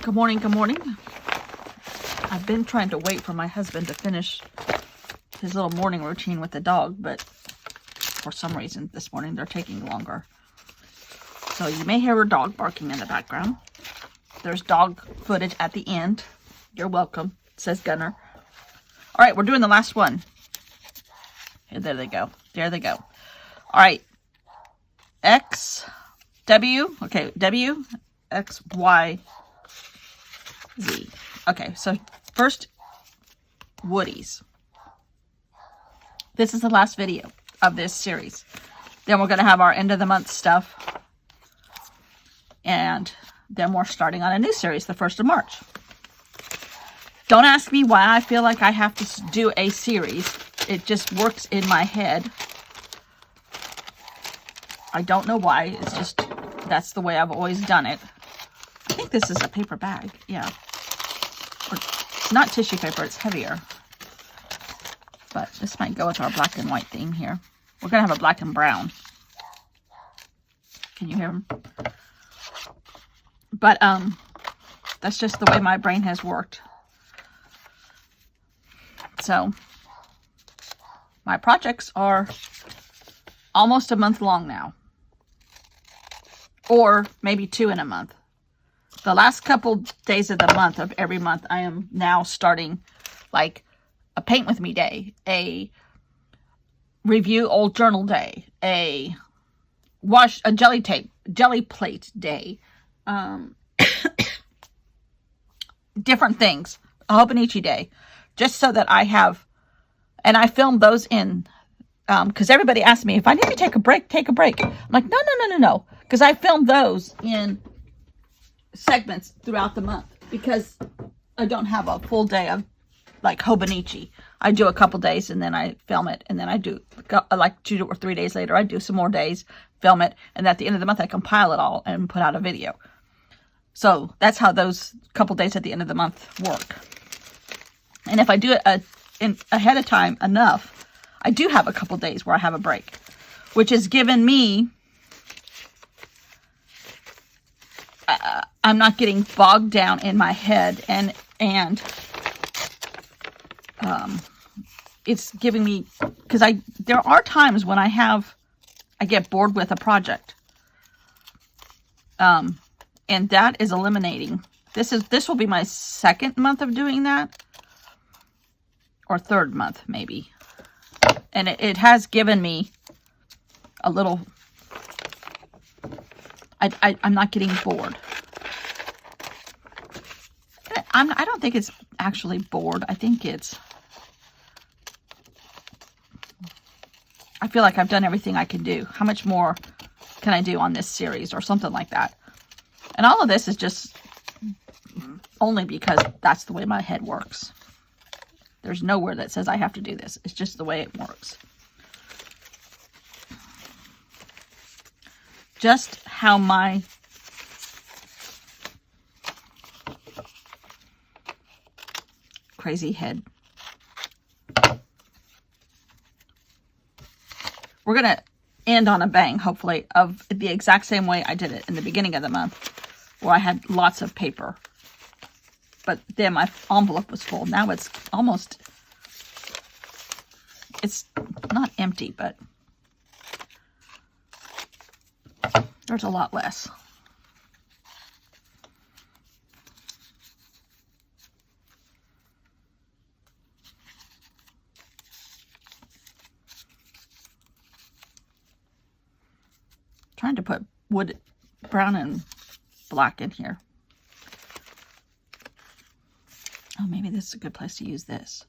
Good morning, good morning. I've been trying to wait for my husband to finish his little morning routine with the dog, but for some reason this morning they're taking longer. So you may hear a dog barking in the background. There's dog footage at the end. You're welcome, says Gunner. All right, we're doing the last one. And there they go. There they go. All right. X, W, okay, W, X, Y, Z. Okay, so first, Woodies. This is the last video of this series. Then we're going to have our end of the month stuff. And then we're starting on a new series, the 1st of March. Don't ask me why I feel like I have to do a series. It just works in my head. I don't know why. It's just, that's the way I've always done it. I think this is a paper bag. Yeah. Or, not tissue paper. It's heavier. But this might go with our black and white theme here. We're going to have a black and brown. Can you hear them? But, that's just the way my brain has worked. So, my projects are almost a month long now. Or maybe 2 in a month. The last couple days of the month, of every month, I am now starting like a paint with me day, a review old journal day, a jelly plate day, different things, a Hobonichi day, just so that I have, and I filmed those in, because everybody asked me, if I need to take a break, take a break. I'm like, no, because I filmed those in segments throughout the month, because I don't have a full day of like Hobonichi. I do a couple days and then I film it, and then I do like 2 or 3 days later I do some more days, film it, and at the end of the month I compile it all and put out a video. So that's how those couple days at the end of the month work. And if I do it ahead of time enough, I do have a couple days where I have a break, which has given me, I'm not getting bogged down in my head, and it's giving me, because there are times when I get bored with a project, and that is eliminating. This will be my 2nd month of doing that, or 3rd month maybe, and it has given me a little. I'm not getting bored. I don't think it's actually bored. I think I feel like I've done everything I can do. How much more can I do on this series, or something like that? And all of this is just only because that's the way my head works. There's nowhere that says I have to do this. It's just the way it works. Just how my crazy head. We're going to end on a bang, hopefully, of the exact same way I did it in the beginning of the month, where I had lots of paper. But then my envelope was full. Now it's almost, it's not empty, but there's a lot less. Trying to put wood, brown and black in here. Oh, maybe this is a good place to use this.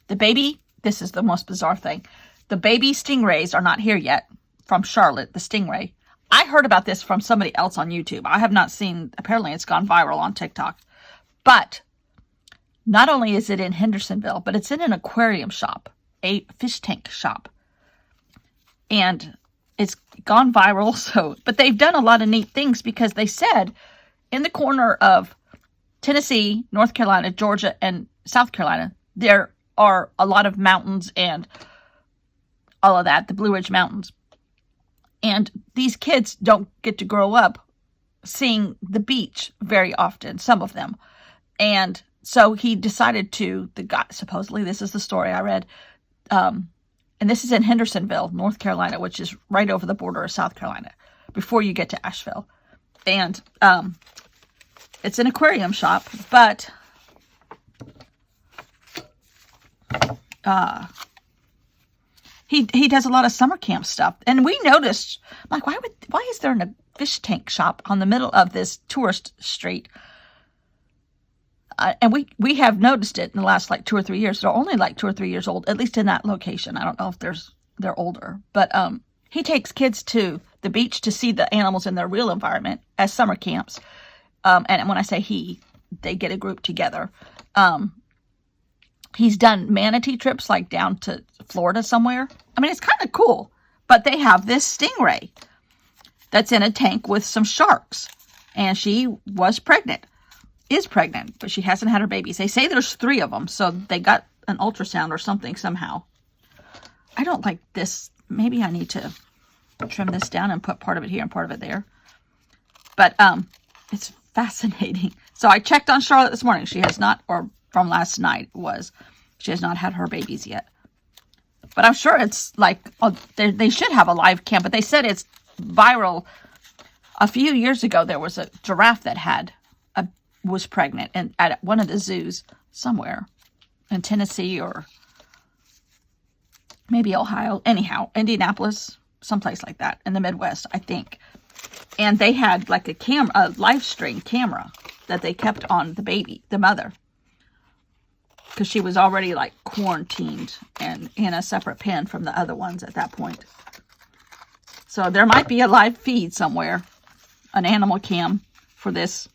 The baby, this is the most bizarre thing. The baby stingrays are not here yet, from Charlotte, the stingray. I heard about this from somebody else on YouTube. I have not seen, apparently it's gone viral on TikTok. But not only is it in Hendersonville, but it's in an aquarium shop, a fish tank shop. And it's gone viral, but they've done a lot of neat things, because they said in the corner of Tennessee, North Carolina, Georgia, and South Carolina, there are a lot of mountains and all of that, the Blue Ridge Mountains. And these kids don't get to grow up seeing the beach very often, some of them. And so he decided to, the guy, supposedly, this is the story I read, and this is in Hendersonville, North Carolina, which is right over the border of South Carolina, before you get to Asheville. And it's an aquarium shop, but he does a lot of summer camp stuff. And we noticed, like, why is there a fish tank shop on the middle of this tourist street? And we have noticed it in the last like 2 or 3 years. They're only like 2 or 3 years old, at least in that location. I don't know if they're older, but he takes kids to the beach to see the animals in their real environment as summer camps. And when I say he, they get a group together. He's done manatee trips like down to Florida somewhere. I mean, it's kind of cool, but they have this stingray that's in a tank with some sharks, and she is pregnant, but she hasn't had her babies. They say there's 3 of them, so they got an ultrasound or something somehow. I don't like this. Maybe I need to trim this down and put part of it here and part of it there. But it's fascinating. So I checked on Charlotte this morning. She has not, or from last night she has not had her babies yet. But I'm sure it's like, they should have a live cam, but they said it's viral. A few years ago, there was a giraffe that was pregnant and at one of the zoos somewhere in Tennessee or maybe Ohio. Anyhow, Indianapolis, someplace like that in the Midwest, I think. And they had like a live stream camera that they kept on the mother, because she was already like quarantined and in a separate pen from the other ones at that point. So there might be a live feed somewhere, an animal cam for this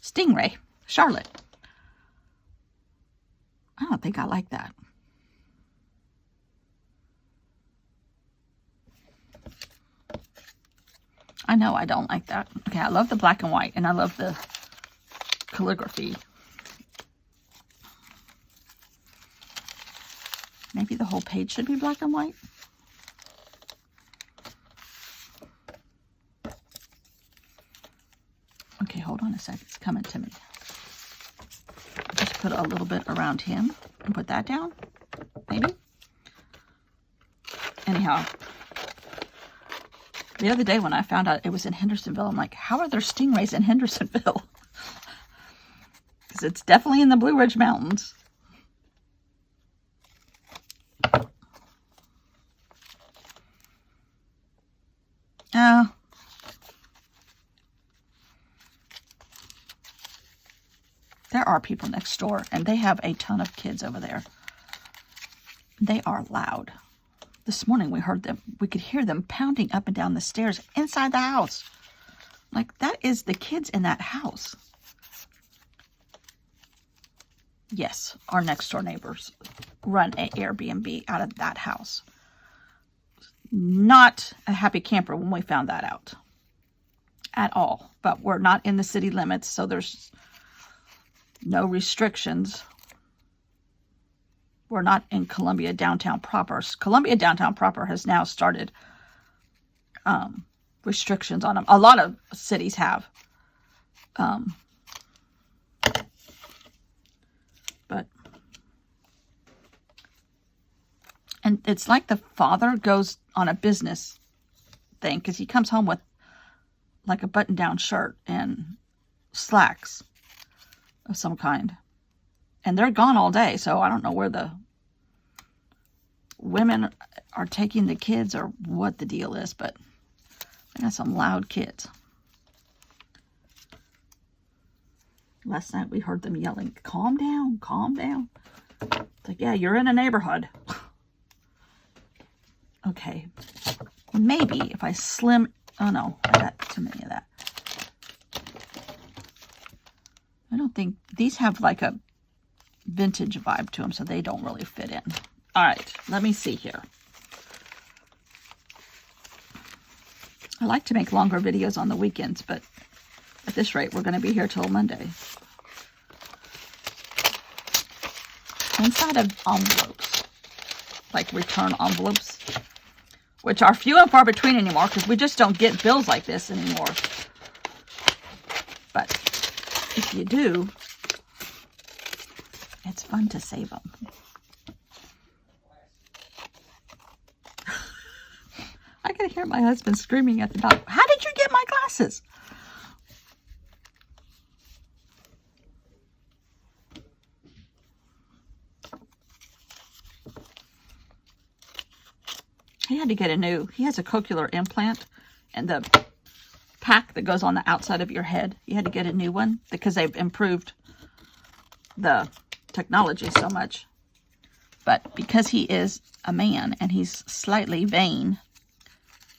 stingray, Charlotte. I don't think I like that. I know I don't like that. Okay, I love the black and white, and I love the calligraphy. Maybe the whole page should be black and white. Okay, hold on a second. It's coming to me. Just put a little bit around him and put that down, maybe. Anyhow, the other day when I found out it was in Hendersonville, I'm like, how are there stingrays in Hendersonville? Because it's definitely in the Blue Ridge Mountains. There are people next door, and they have a ton of kids over there. They are loud. This morning we could hear them pounding up and down the stairs inside the house. Like, that is the kids in that house. Yes, our next door neighbors run an Airbnb out of that house. Not a happy camper when we found that out at all. But we're not in the city limits, so there's no restrictions. We're not in Columbia downtown proper. Columbia downtown proper has now started restrictions on them. A lot of cities have. And it's like the father goes on a business thing, because he comes home with like a button-down shirt and slacks of some kind. And they're gone all day, so I don't know where the women are taking the kids or what the deal is, but they got some loud kids. Last night we heard them yelling, calm down, calm down. It's like, yeah, you're in a neighborhood. Okay, maybe if I slim, oh no, I got too many of that. I don't think, these have like a vintage vibe to them, so they don't really fit in. All right, let me see here. I like to make longer videos on the weekends, but at this rate, we're going to be here till Monday. Inside of envelopes. like return envelopes, which are few and far between anymore because we just don't get bills like this anymore. But if you do, it's fun to save them. I can hear my husband screaming at the dog. How did you get my glasses? He had to get a new, he has a cochlear implant, and the pack that goes on the outside of your head, he had to get a new one because they've improved the technology so much. But because he is a man and he's slightly vain,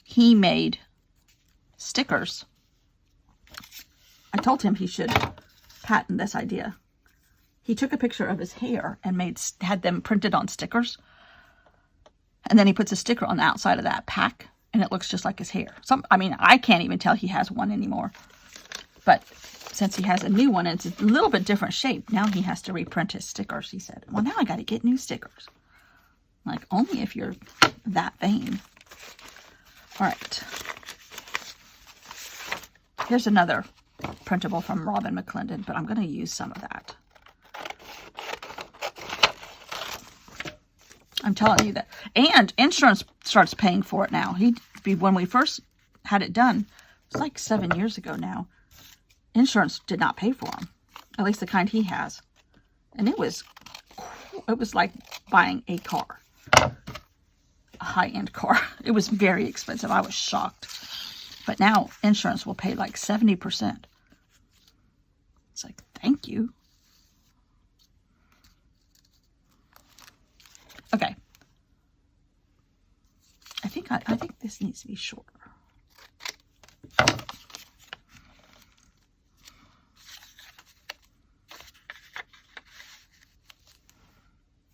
he made stickers. I told him he should patent this idea. He took a picture of his hair and had them printed on stickers. And then he puts a sticker on the outside of that pack, and it looks just like his hair. I mean, I can't even tell he has one anymore. But since he has a new one, and it's a little bit different shape, now he has to reprint his stickers, he said. Well, now I got to get new stickers. Like, only if you're that vain. All right. Here's another printable from Robin McClendon, but I'm going to use some of that. I'm telling you that. And insurance starts paying for it now. When we first had it done, it was like 7 years ago now. Insurance did not pay for them. At least the kind he has. And it was like buying a car. A high-end car. It was very expensive. I was shocked. But now insurance will pay like 70%. It's like, thank you. Okay. I think this needs to be shorter.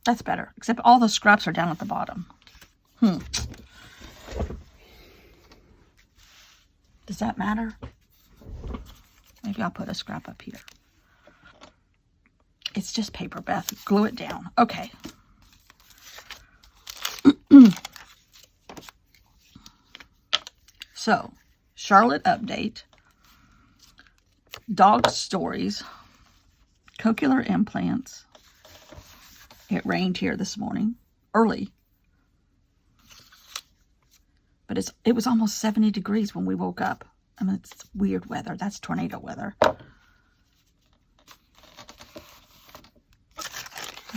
That's better. Except all the scraps are down at the bottom. Does that matter? Maybe I'll put a scrap up here. It's just paper, Beth. Glue it down. Okay. So, Charlotte update, dog stories, cochlear implants. It rained here this morning, early. But it was almost 70 degrees when we woke up. I mean, it's weird weather. That's tornado weather. I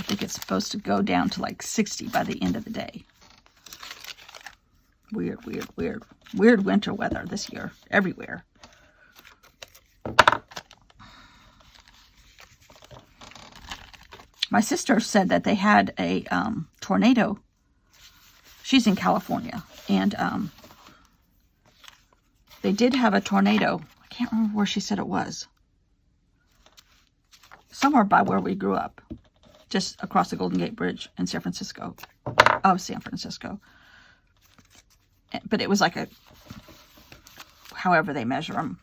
think it's supposed to go down to like 60 by the end of the day. Weird winter weather this year, everywhere. My sister said that they had a tornado. She's in California, and they did have a tornado. I can't remember where she said it was. Somewhere by where we grew up, just across the Golden Gate Bridge in San Francisco, But it was like however they measure them,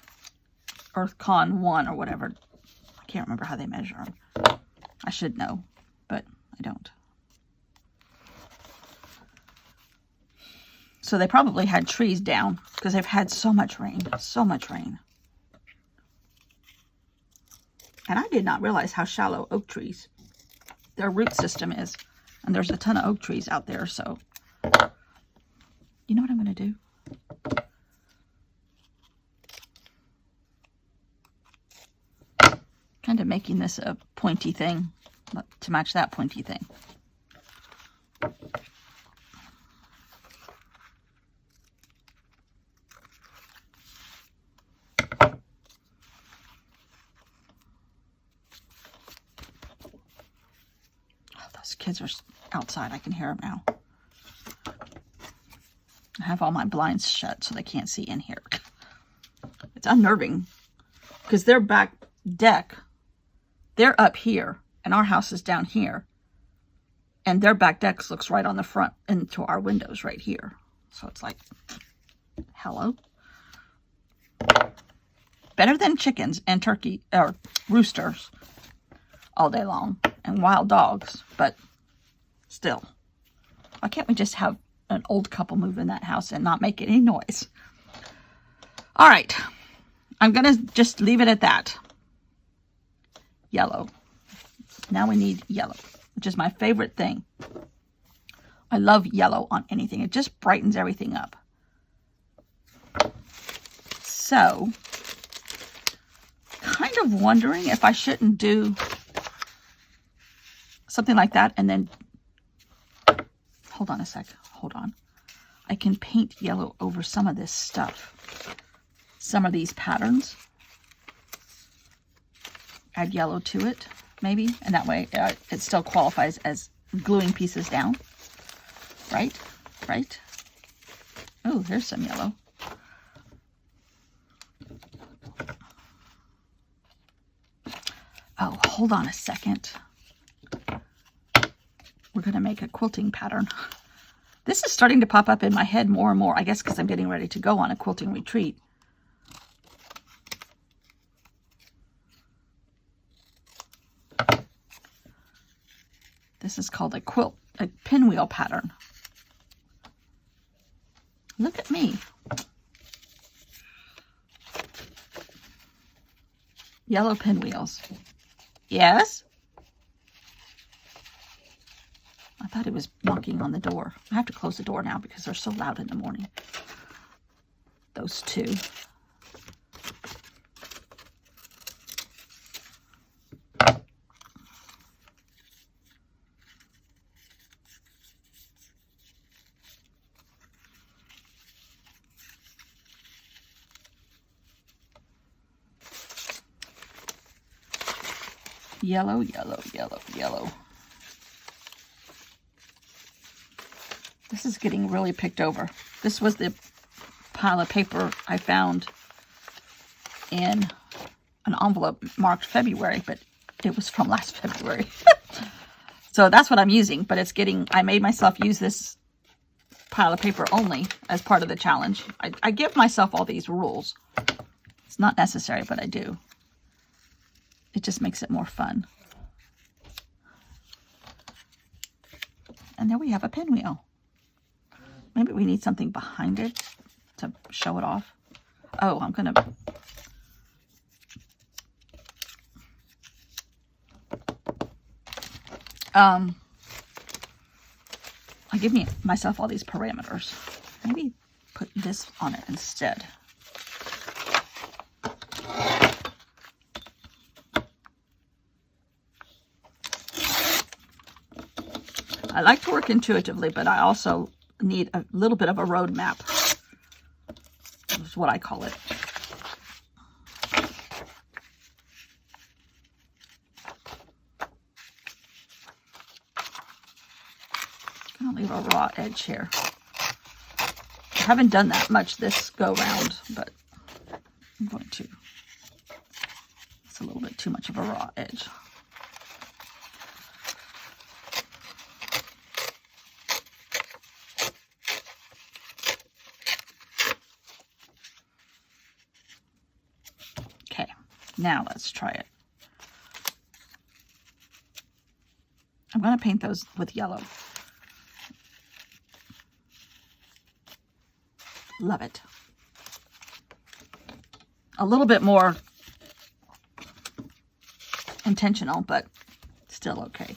EarthCon 1 or whatever. I can't remember how they measure them. I should know, but I don't. So they probably had trees down because they've had so much rain, And I did not realize how shallow oak trees, their root system is. And there's a ton of oak trees out there, so you know what I'm going to do? Kind of making this a pointy thing to match that pointy thing. Oh, those kids are outside. I can hear them now. I have all my blinds shut so they can't see in here. It's unnerving because their back deck, they're up here and our house is down here. And their back deck looks right on the front into our windows right here. So it's like, hello? Better than chickens and turkey or roosters all day long and wild dogs, but still. Why can't we just have an old couple move in that house and not make any noise? All right. I'm going to just leave it at that. Yellow. Now we need yellow, which is my favorite thing. I love yellow on anything. It just brightens everything up. So, kind of wondering if I shouldn't do something like that and then, hold on a sec, hold on. I can paint yellow over some of this stuff. Some of these patterns. Add yellow to it, maybe, and that way it still qualifies as gluing pieces down. Right? Right? Oh, there's some yellow. Oh, hold on a second. We're going to make a quilting pattern. This is starting to pop up in my head more and more, I guess because I'm getting ready to go on a quilting retreat. This is called a pinwheel pattern. Look at me. Yellow pinwheels. Yes? I thought it was knocking on the door. I have to close the door now because they're so loud in the morning. Those two. Yellow, yellow, yellow, yellow. This is getting really picked over. This was the pile of paper I found in an envelope marked February, but it was from last February. So that's what I'm using, but it's getting, I made myself use this pile of paper only as part of the challenge. I give myself all these rules. It's not necessary, but I do. It just makes it more fun. And there we have a pinwheel. Maybe we need something behind it to show it off. Oh, I'm going to... I give myself all these parameters. Maybe put this on it instead. I like to work intuitively, but I also need a little bit of a roadmap. Is what I call it. I'm gonna leave a raw edge here. I haven't done that much this go round, but I'm going to. It's a little bit too much of a raw edge. Now let's try it. I'm going to paint those with yellow. Love it. A little bit more intentional, but still okay.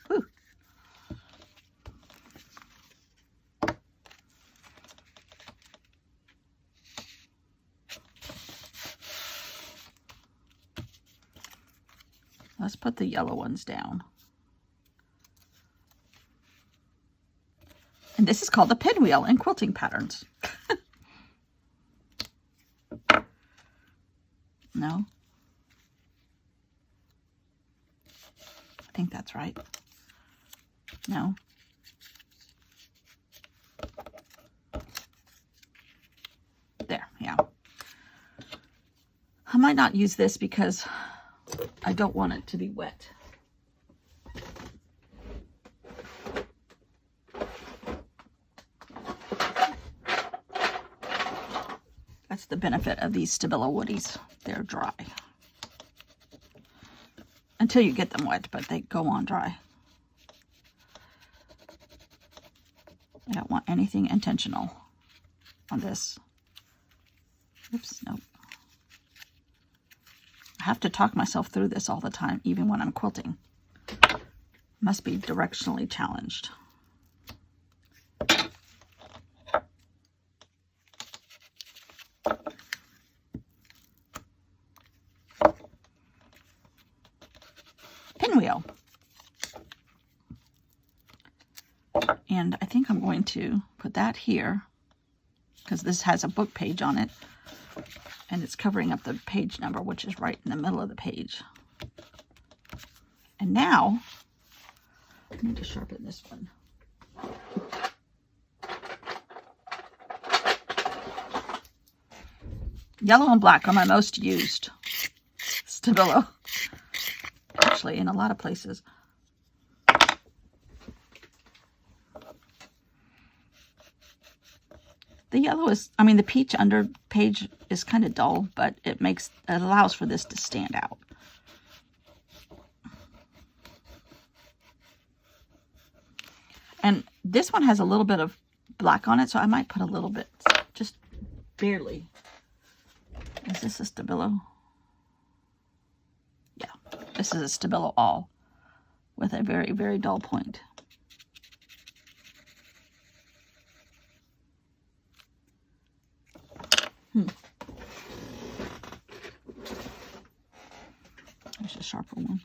Whew. Let's put the yellow ones down. And this is called the pinwheel in quilting patterns. No? I think that's right. No? There, yeah. I might not use this because I don't want it to be wet. That's the benefit of these Stabilo Woodies. They're dry. until you get them wet, but they go on dry. I don't want anything intentional on this. Oops, nope. I have to talk myself through this all the time, even when I'm quilting. Must be directionally challenged. Pinwheel. And I think I'm going to put that here because this has a book page on it and it's covering up the page number, which is right in the middle of the page. And now I need to sharpen this one. Yellow and black are my most used Stabilo, actually, in a lot of places. The yellow is, I mean, the peach under page is kind of dull, but it allows for this to stand out. And this one has a little bit of black on it, so I might put a little bit, just barely. Is this a Stabilo? Yeah, this is a Stabilo all with a very, very dull point. There's a sharper one.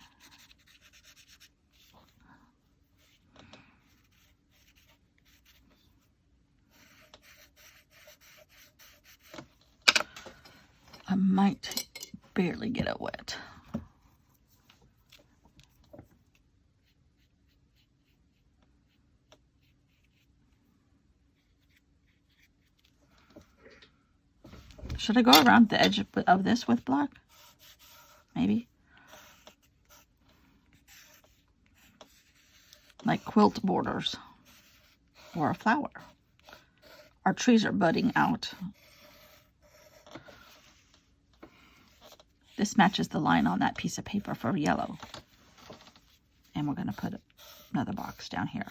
I might barely get it wet. Should I go around the edge of this with black? Maybe. Like quilt borders or a flower. Our trees are budding out. This matches the line on that piece of paper for yellow. And we're going to put another box down here.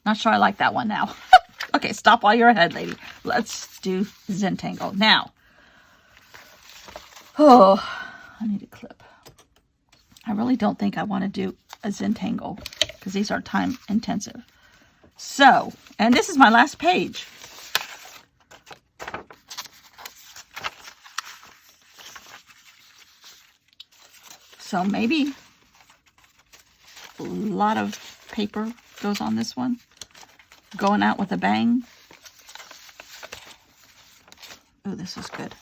Not sure I like that one now. Okay, stop while you're ahead, lady. Let's do Zentangle. Now, oh, I need a clip. I really don't think I want to do a Zentangle because these are time intensive. So, and this is my last page. So maybe a lot of paper goes on this one. Going out with a bang. Oh, this is good.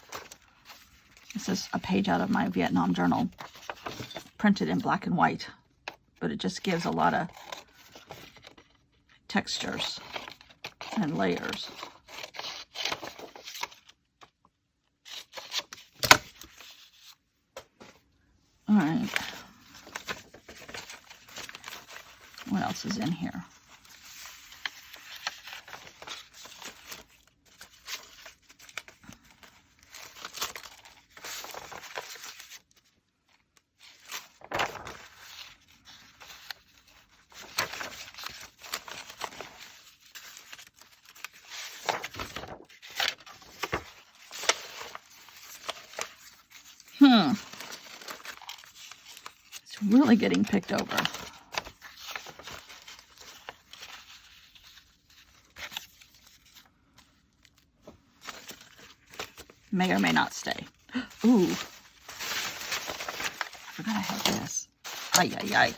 This is a page out of my Vietnam journal, printed in black and white, but it just gives a lot of textures and layers. All right. What else is in here? It's really getting picked over. May or may not stay. Ooh. I forgot I had this. Ay, ay, ay.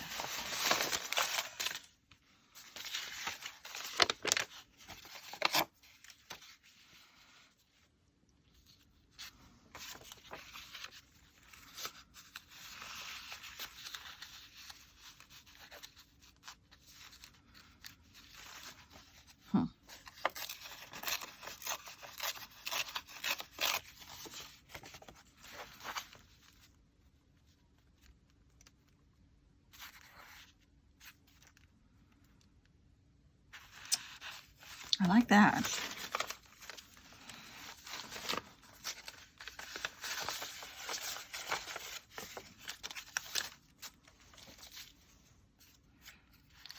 I like that.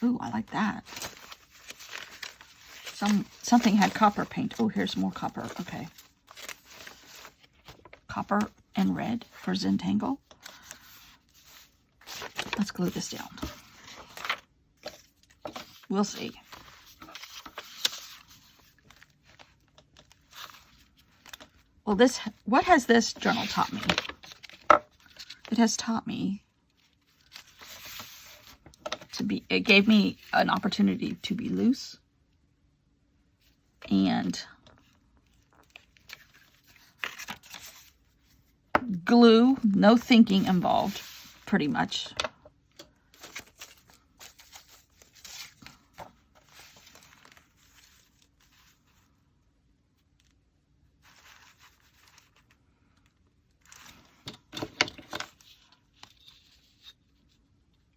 Ooh, I like that. Something had copper paint. Oh, here's more copper. Okay. Copper and red for Zentangle. Let's glue this down. We'll see. Well, what has this journal taught me? It has taught me it gave me an opportunity to be loose and glue, no thinking involved, pretty much.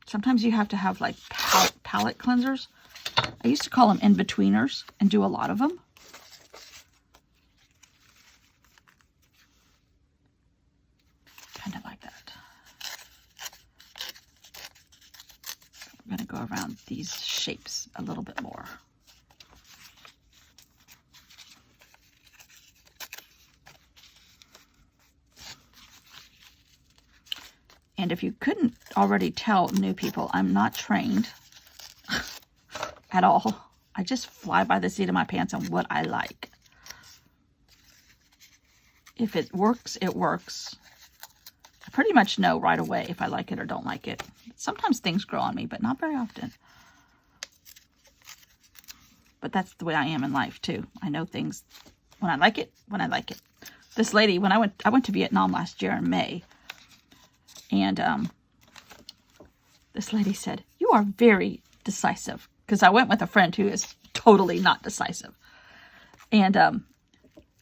Sometimes you have to have like palette cleansers. I used to call them in-betweeners and do a lot of them. Kind of like that. We're going to go around these shapes a little bit more. And if you couldn't already tell, new people, I'm not trained at all. I just fly by the seat of my pants on what I like. If it works, it works. I pretty much know right away if I like it or don't like it. Sometimes things grow on me, but not very often. But that's the way I am in life too. I know things when I like it, when I like it. This lady, when I went to Vietnam last year in May, and this lady said, "You are very decisive." Because I went with a friend who is totally not decisive. And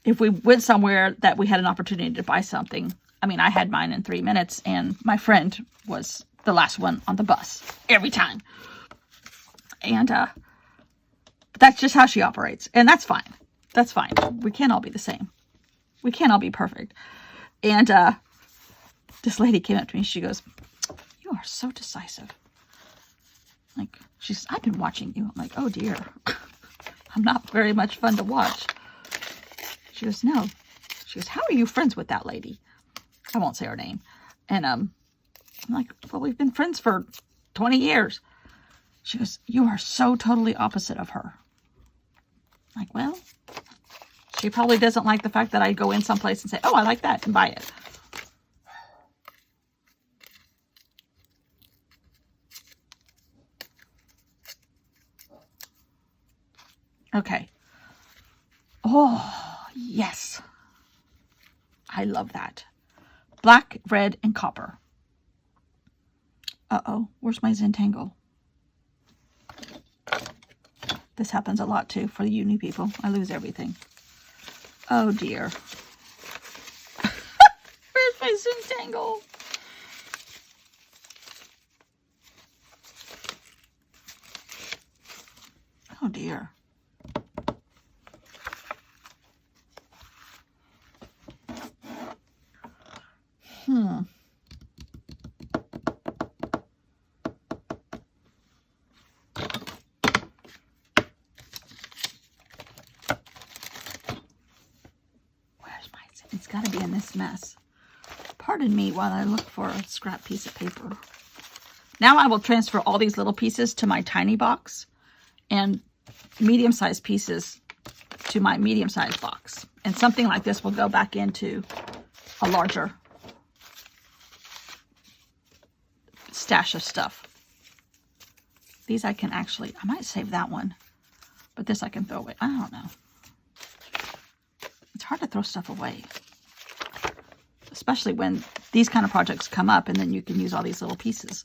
if we went somewhere that we had an opportunity to buy something, I mean, I had mine in 3 minutes, and my friend was the last one on the bus every time. And that's just how she operates. And that's fine. That's fine. We can't all be the same. We can't all be perfect. And this lady came up to me. She goes, "You are so decisive." Like, she's, "I've been watching you." I'm like, "Oh dear." I'm not very much fun to watch. She goes, "No." She goes, "How are you friends with that lady?" I won't say her name. And I'm like, "Well, we've been friends for 20 years. She goes, "You are so totally opposite of her." I'm like, well, she probably doesn't like the fact that I go in someplace and say, "Oh, I like that," and buy it. Okay. Oh, yes. I love that. Black, red, and copper. Uh-oh, where's my Zentangle? This happens a lot too for you new people. I lose everything. Oh dear. Where's my Zentangle? Oh dear. It's got to be in this mess. Pardon me while I look for a scrap piece of paper. Now I will transfer all these little pieces to my tiny box and medium-sized pieces to my medium-sized box. And something like this will go back into a larger stash of stuff. These I can actually, I might save that one, but this I can throw away. I don't know. It's hard to throw stuff away, especially when these kind of projects come up and then you can use all these little pieces.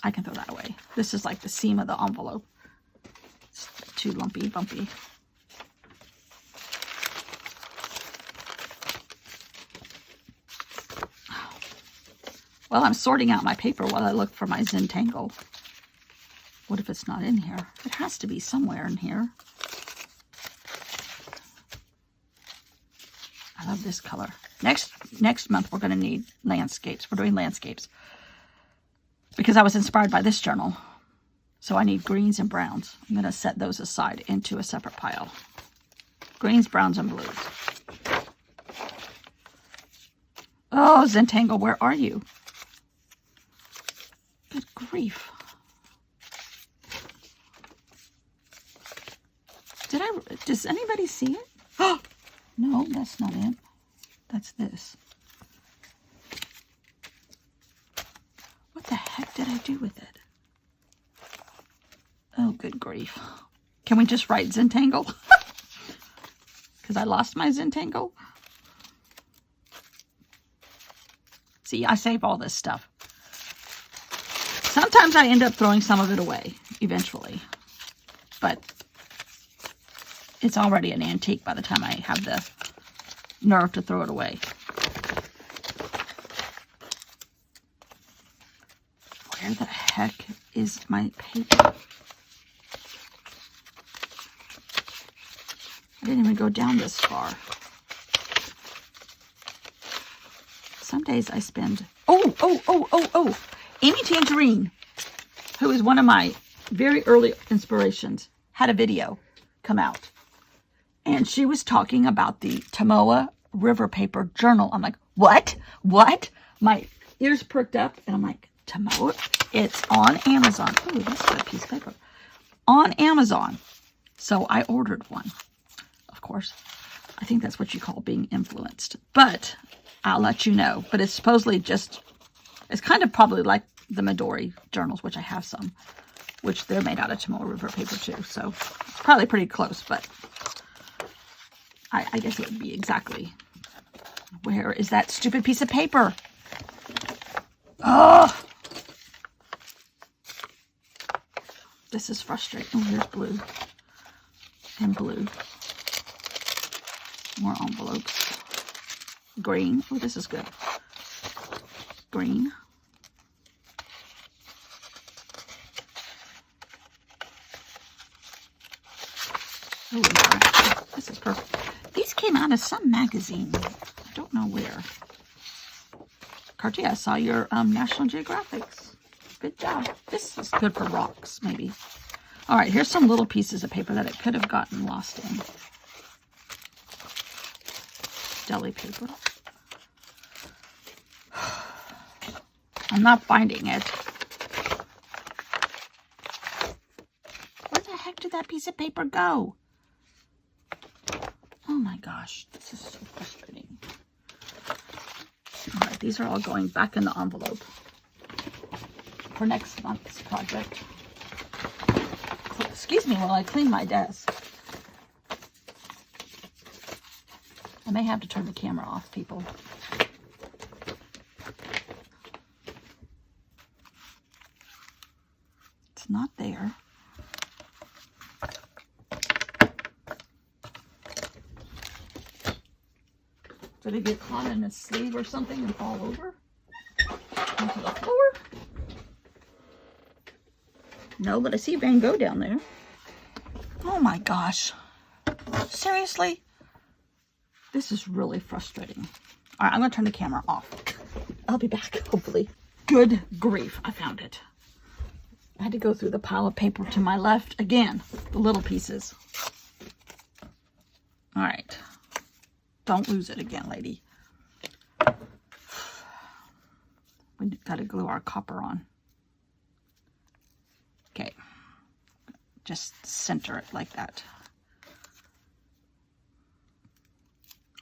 I can throw that away. This is like the seam of the envelope. It's too lumpy, bumpy. Well, I'm sorting out my paper while I look for my Zentangle. What if it's not in here? It has to be somewhere in here. I love this color. Next month, we're going to need landscapes. We're doing landscapes. Because I was inspired by this journal. So I need greens and browns. I'm going to set those aside into a separate pile. Greens, browns, and blues. Oh, Zentangle, where are you? Good grief. Does anybody see it? Oh, no, that's not it. That's this. What the heck did I do with it? Oh, good grief. Can we just write Zentangle? Because I lost my Zentangle. See, I save all this stuff. Sometimes I end up throwing some of it away, eventually. But it's already an antique by the time I have the nerve to throw it away. Where the heck is my paper? I didn't even go down this far. Some days I spend... Oh! Amy Tangerine, who is one of my very early inspirations, had a video come out. And she was talking about the Tomoa River Paper Journal. I'm like, what? What? My ears perked up, and I'm like, Tomoa? It's on Amazon. Oh, that's a good piece of paper. On Amazon. So I ordered one. Of course. I think that's what you call being influenced. But I'll let you know. But it's supposedly just, it's kind of probably like the Midori journals, which I have some, which they're made out of Tomoa River paper too. So it's probably pretty close, but I guess it would be exactly. Where is that stupid piece of paper? Oh! This is frustrating. Oh, here's blue. And blue. More envelopes. Green. Oh, this is good. Green. Oh, this is perfect. These came out of some magazine. I don't know where. Cartier, I saw your National Geographics. Good job. This is good for rocks, maybe. All right, here's some little pieces of paper that it could have gotten lost in. Deli paper. I'm not finding it. Where the heck did that piece of paper go? Oh my gosh, this is so frustrating. All right, these are all going back in the envelope for next month's project. So, excuse me while I clean my desk. I may have to turn the camera off, people. It's not there. Did it get caught in a sleeve or something and fall over onto the floor? No, but I see Van Gogh down there. Oh my gosh. Seriously? This is really frustrating. All right, I'm going to turn the camera off. I'll be back, hopefully. Good grief, I found it. I had to go through the pile of paper to my left again, the little pieces. All right. Don't lose it again, lady. We got to glue our copper on. Okay. Just center it like that.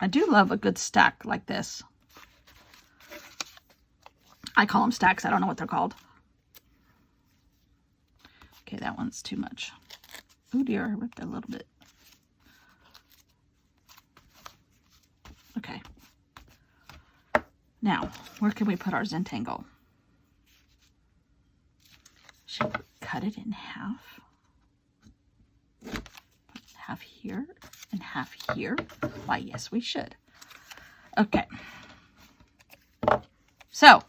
I do love a good stack like this. I call them stacks. I don't know what they're called. Okay, that one's too much. Oh dear, I ripped a little bit. Okay. Now, where can we put our Zentangle? Should we cut it in half? Half here and half here? Why, yes, we should. Okay. So,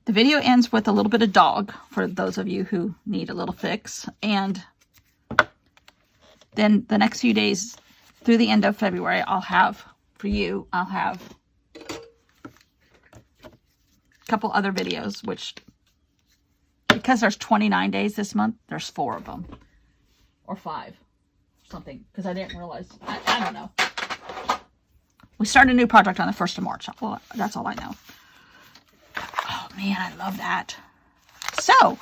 The video ends with a little bit of dog for those of you who need a little fix. And then the next few days through the end of February, I'll have a couple other videos, which, because there's 29 days this month, there's 4 of them. Or 5. Something. Because I didn't realize. I don't know. We start a new project on the 1st of March. Well, that's all I know. Oh, man, I love that. So,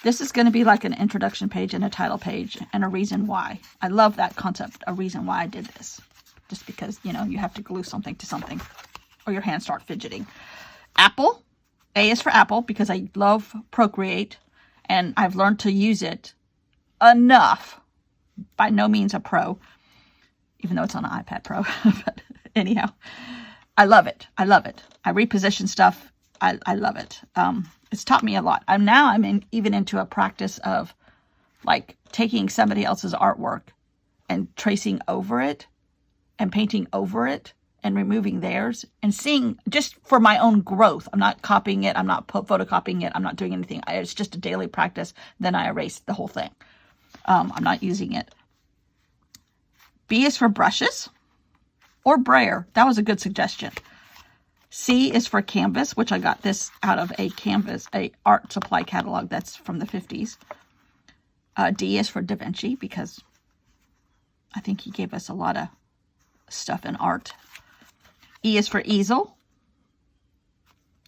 this is going to be like an introduction page and a title page and a reason why. I love that concept, a reason why I did this. Just because, you know, you have to glue something to something or your hands start fidgeting. Apple. A is for Apple because I love Procreate and I've learned to use it enough. By no means a pro, even though it's on an iPad Pro. But anyhow, I love it. I love it. I reposition stuff. I love it. It's taught me a lot. I'm even into a practice of like taking somebody else's artwork and tracing over it and painting over it and removing theirs and seeing just for my own growth. I'm not copying it. I'm not photocopying it. I'm not doing anything. It's just a daily practice. Then I erase the whole thing. I'm not using it. B is for brushes or brayer. That was a good suggestion. C is for canvas, which I got this out of a art supply catalog that's from the 50s. D is for Da Vinci because I think he gave us a lot of stuff in art. E is for easel.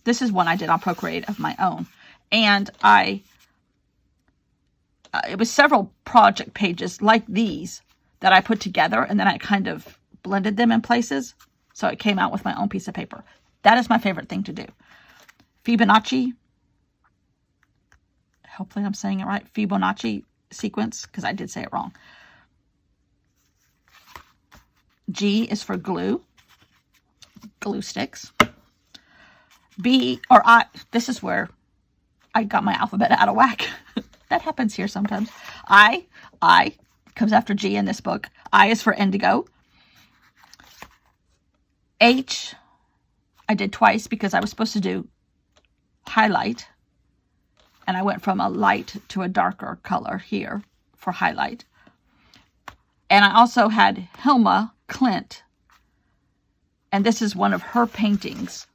This is one I did on Procreate of my own. And it was several project pages like these that I put together and then I kind of blended them in places. So it came out with my own piece of paper. That is my favorite thing to do. Fibonacci. Hopefully I'm saying it right. Fibonacci sequence, because I did say it wrong. G is for glue. Glue sticks. B or I. This is where I got my alphabet out of whack. That happens here sometimes. I comes after G in this book. I is for indigo. H, I did twice because I was supposed to do highlight. And I went from a light to a darker color here for highlight. And I also had Hilma Clint. And this is one of her paintings.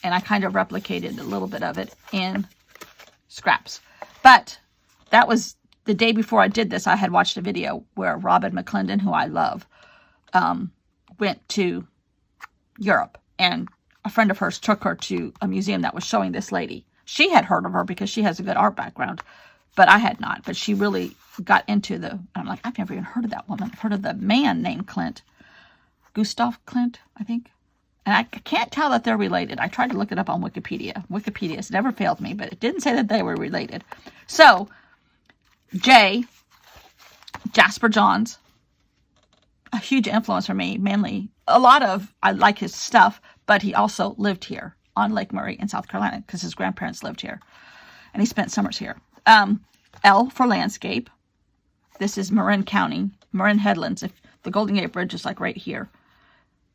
And I kind of replicated a little bit of it in scraps. But that was the day before I did this. I had watched a video where Robin McClendon, who I love, went to Europe. And a friend of hers took her to a museum that was showing this lady. She had heard of her because she has a good art background. But I had not. But she really got into I'm like, I've never even heard of that woman. I've heard of the man named Clint. Gustav Klimt, I think. And I can't tell that they're related. I tried to look it up on Wikipedia. Wikipedia has never failed me, but it didn't say that they were related. So, J, Jasper Johns, a huge influence for me, mainly. I like his stuff, but he also lived here on Lake Murray in South Carolina because his grandparents lived here. And he spent summers here. L for landscape. This is Marin County, Marin Headlands. If the Golden Gate Bridge is like right here.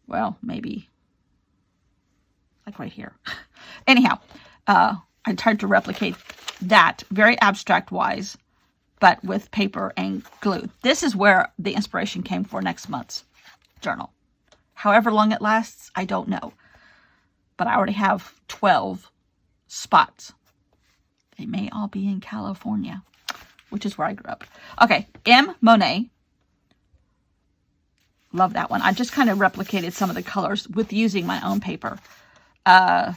Well, maybe like right here. Anyhow, I tried to replicate that very abstract wise, but with paper and glue. This is where the inspiration came for next month's journal. However long it lasts, I don't know. But I already have 12 spots. They may all be in California, which is where I grew up. Okay, M, Monet. Love that one. I just kind of replicated some of the colors with using my own paper. O.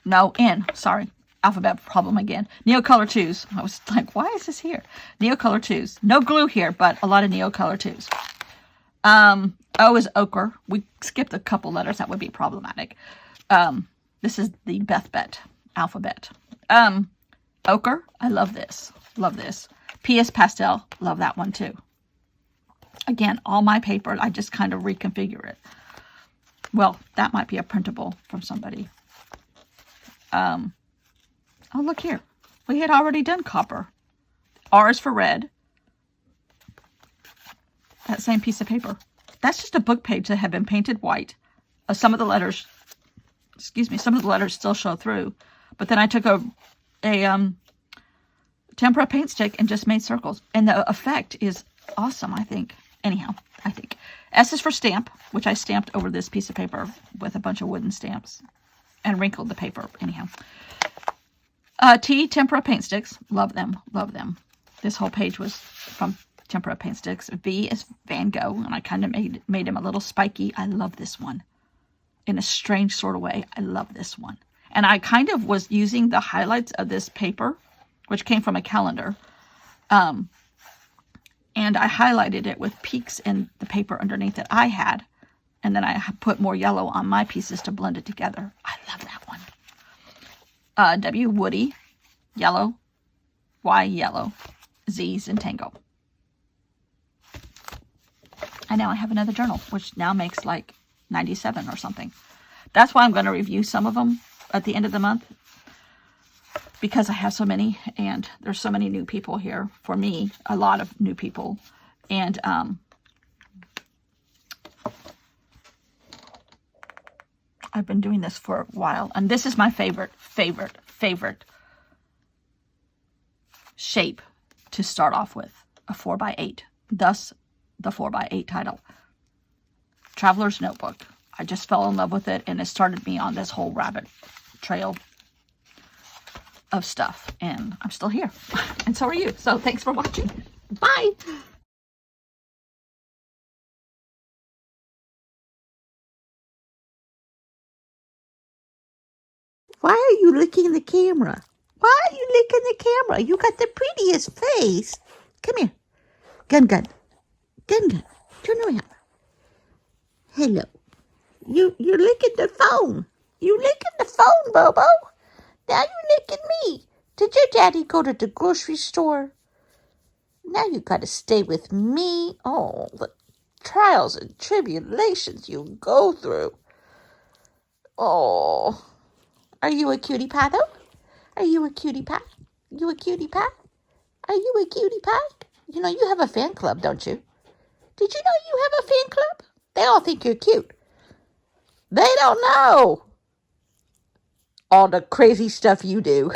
No, N. Sorry. Alphabet problem again. Neocolor 2s. I was like, why is this here? Neocolor 2s. No glue here, but a lot of Neocolor 2s. O is ochre. We skipped a couple letters. That would be problematic. This is the Beth alphabet. Ochre. I love this. Love this. P is pastel. Love that one too. Again, all my paper, I just kind of reconfigure it. Well, that might be a printable from somebody. Oh, look here. We had already done copper. R is for red. That same piece of paper. that's just a book page that had been painted white. Some of the letters, some of the letters still show through. But then I took a tempera paint stick and just made circles. And the effect is awesome, I think. Anyhow, I think. S is for stamp, which I stamped over this piece of paper with a bunch of wooden stamps and wrinkled the paper. Anyhow. T, tempera paint sticks. Love them. Love them. This whole page was from tempera paint sticks. V is Van Gogh, and I kind of made him a little spiky. I love this one. In a strange sort of way, I love this one. And I kind of was using the highlights of this paper, which came from a calendar, and I highlighted it with peaks in the paper underneath that I had, and then I put more yellow on my pieces to blend it together. I love that one. W, Woody, yellow. Y, yellow. Z's in Tango. And now I have another journal, which now makes like 97 or something. That's why I'm going to review some of them at the end of the month, because I have so many, and there's so many new people here. For me, a lot of new people. And I've been doing this for a while, and this is my favorite shape to start off with, a 4x8. Thus, the 4x8 title. Traveler's Notebook. I just fell in love with it, and it started me on this whole rabbit trail of stuff, and I'm still here, and so are you. So thanks for watching. Bye. Why are you licking the camera? Why are you licking the camera? You got the prettiest face. Come here. Gun. Turn around. Hello. You're licking the phone. You licking the phone, Bobo. Now you licking me. Did your daddy go to the grocery store? Now you gotta stay with me. Oh, the trials and tribulations you go through. Oh. Are you a cutie pie, though? Are you a cutie pie? You a cutie pie? Are you a cutie pie? You know, you have a fan club, don't you? Did you know you have a fan club? They all think you're cute. They don't know all the crazy stuff you do.